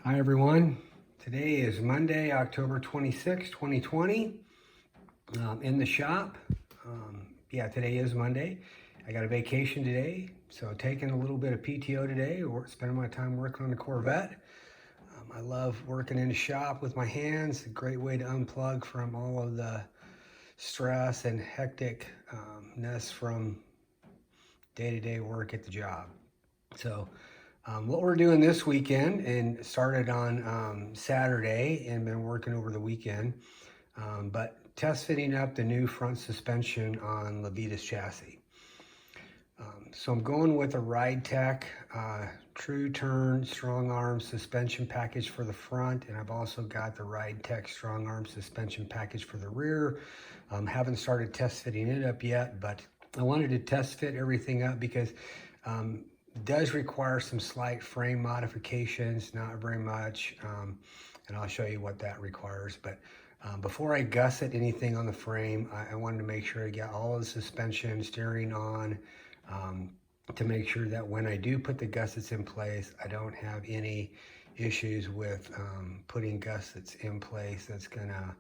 Hi everyone. Today is Monday, October 26, 2020. In the shop. Today is Monday. I got a vacation today, so taking a little bit of PTO today, or spending my time working on the Corvette. I love working in the shop with my hands. A great way to unplug from all of the stress and hecticness from day-to-day work at the job. So what we're doing this weekend, and started on Saturday and been working over the weekend, but test fitting up the new front suspension on Levitas chassis. So I'm going with a RideTech True Turn Strong Arm suspension package for the front, and I've also got the RideTech Strong Arm suspension package for the rear. Haven't started test fitting it up yet, but I wanted to test fit everything up because it does require some slight frame modifications, not very much, and I'll show you what that requires. But before I gusset anything on the frame, I wanted to make sure I got all of the suspension, steering on, to make sure that when I do put the gussets in place, I don't have any issues with putting gussets in place that's gonna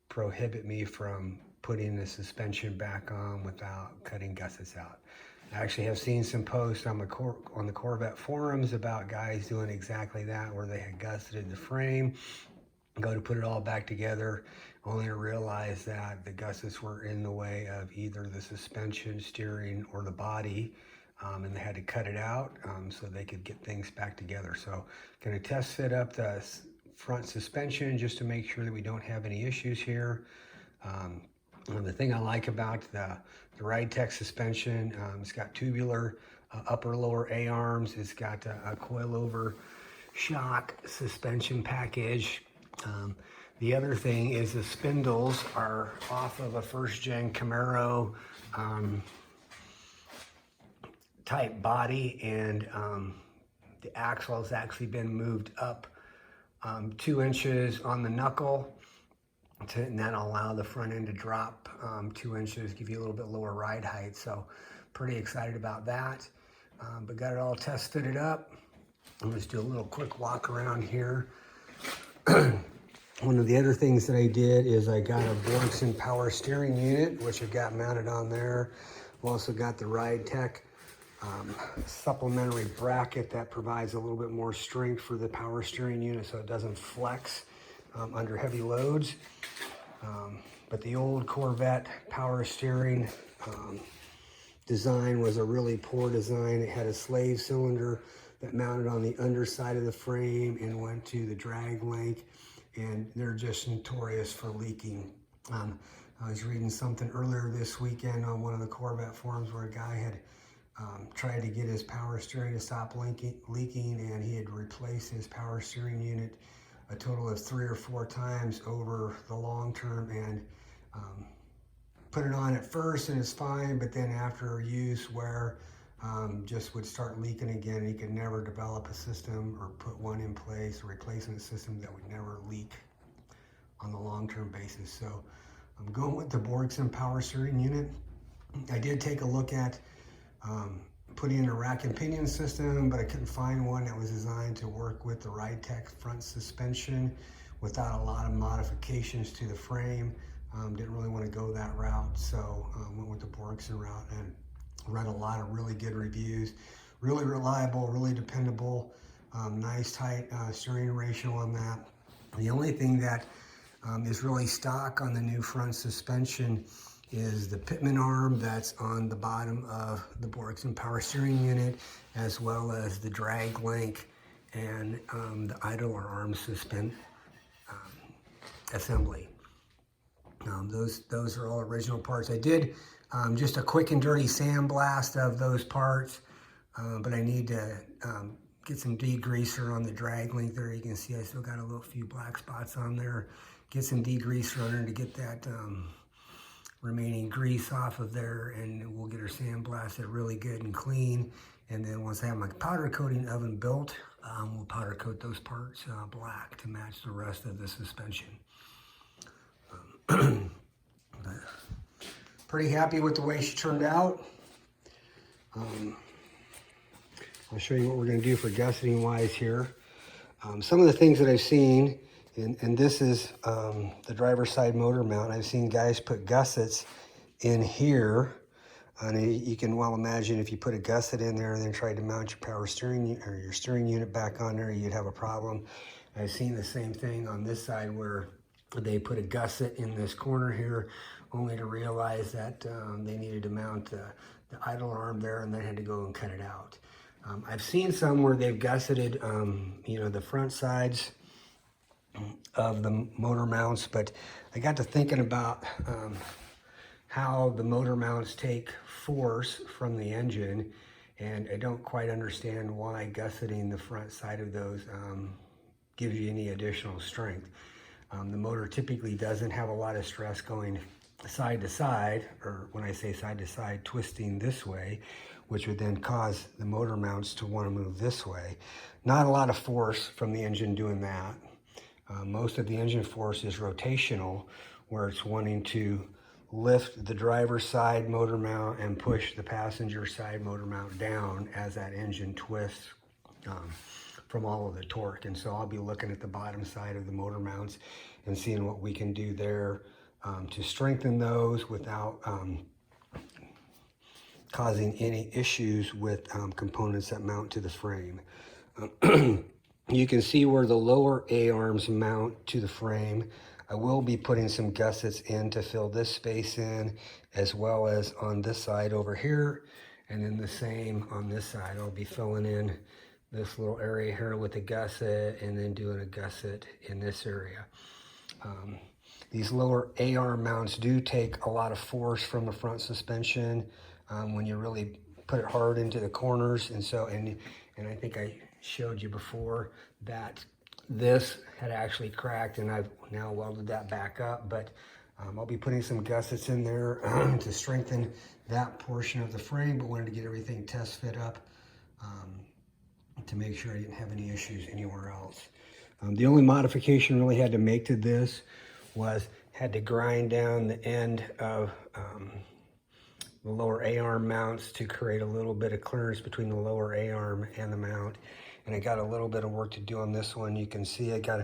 prohibit me from putting the suspension back on without cutting gussets out. I actually have seen some posts on the Corvette forums about guys doing exactly that, where they had gusseted the frame, go to put it all back together, only to realize that the gussets were in the way of either the suspension, steering, or the body, and they had to cut it out so they could get things back together. So going to test fit up the front suspension just to make sure that we don't have any issues here. The thing I like about the RideTech suspension, it's got tubular upper lower A-arms. It's got a coilover shock suspension package. The other thing is the spindles are off of a first-gen Camaro type body, and the axle has actually been moved up 2 inches on the knuckle, and that'll allow the front end to drop 2 inches, give you a little bit lower ride height. So pretty excited about that. But got it all test fitted up. Let's do a little quick walk around here. One of the other things that I did is I got a Borgson power steering unit, which I've got mounted on there. I've also got the RideTech supplementary bracket that provides a little bit more strength for the power steering unit so it doesn't flex under heavy loads. But the old Corvette power steering design was a really poor design. It had a slave cylinder that mounted on the underside of the frame and went to the drag link, and they're just notorious for leaking. I was reading something earlier this weekend on one of the Corvette forums where a guy had tried to get his power steering to stop leaking, and he had replaced his power steering unit a total of 3 or 4 times over the long term, and put it on at first and it's fine, but then after use wear, just would start leaking again. He could never develop a system or put one in place, a replacement system that would never leak on the long-term basis. So I'm going with the Borgson power steering unit. I did take a look at putting in a rack and pinion system, but I couldn't find one that was designed to work with the RideTech front suspension without a lot of modifications to the frame. Didn't really want to go that route, so went with the Borgson route and read a lot of really good reviews. Really reliable, really dependable, nice tight steering ratio on that. The only thing that is really stock on the new front suspension is the pitman arm that's on the bottom of the Borgson power steering unit, as well as the drag link and the idler arm assembly. Those are all original parts. I did just a quick and dirty sandblast of those parts, but I need to get some degreaser on the drag link there. You can see I still got a little few black spots on there. Get some degreaser on there to get that remaining grease off of there, and we'll get her sandblasted really good and clean. And then once I have my powder coating oven built, we'll powder coat those parts black to match the rest of the suspension. Pretty happy with the way she turned out. I'll show you what we're going to do for gusseting wise here. Some of the things that I've seen, and this is the driver's side motor mount. I've seen guys put gussets in here. And you can well imagine if you put a gusset in there and then tried to mount your power steering or your steering unit back on there, you'd have a problem. I've seen the same thing on this side where they put a gusset in this corner here, only to realize that they needed to mount the idle arm there and then had to go and cut it out. I've seen some where they've gusseted, you know, the front sides of the motor mounts, but I got to thinking about how the motor mounts take force from the engine, and I don't quite understand why gusseting the front side of those gives you any additional strength. The motor typically doesn't have a lot of stress going side to side, or when I say side to side, twisting this way, which would then cause the motor mounts to want to move this way. Not a lot of force from the engine doing that. Most of the engine force is rotational, where it's wanting to lift the driver's side motor mount and push the passenger side motor mount down as that engine twists from all of the torque. And so I'll be looking at the bottom side of the motor mounts and seeing what we can do there to strengthen those without causing any issues with components that mount to the frame. You can see where the lower A-arms mount to the frame. I will be putting some gussets in to fill this space in, as well as on this side over here, and then the same on this side. I'll be filling in this little area here with a gusset and then doing a gusset in this area. These lower A-arm mounts do take a lot of force from the front suspension when you really put it hard into the corners. And so, and I think I showed you before that this had actually cracked, and I've now welded that back up, but I'll be putting some gussets in there to strengthen that portion of the frame, but wanted to get everything test fit up to make sure I didn't have any issues anywhere else. The only modification really had to make to this was had to grind down the end of the lower A-arm mounts to create a little bit of clearance between the lower A-arm and the mount. And I got a little bit of work to do on this one. You can see I got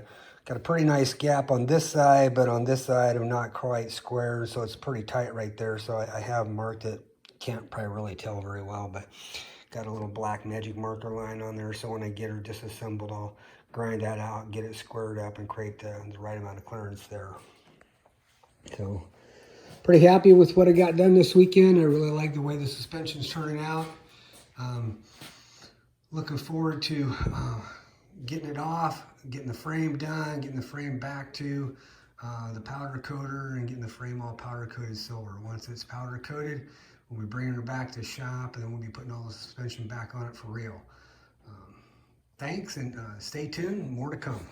a pretty nice gap on this side, but on this side I'm not quite square, so it's pretty tight right there. So I have marked it. Can't probably really tell very well, but got a little black magic marker line on there. So when I get her disassembled, I'll grind that out, get it squared up, and create the right amount of clearance there. So pretty happy with what I got done this weekend. I really like the way the suspension's turning out. Looking forward to getting it off, getting the frame done, getting the frame back to the powder coater, and getting the frame all powder coated silver. Once it's powder coated, we'll be bringing her back to the shop, and then we'll be putting all the suspension back on it for real. Thanks, and stay tuned, more to come.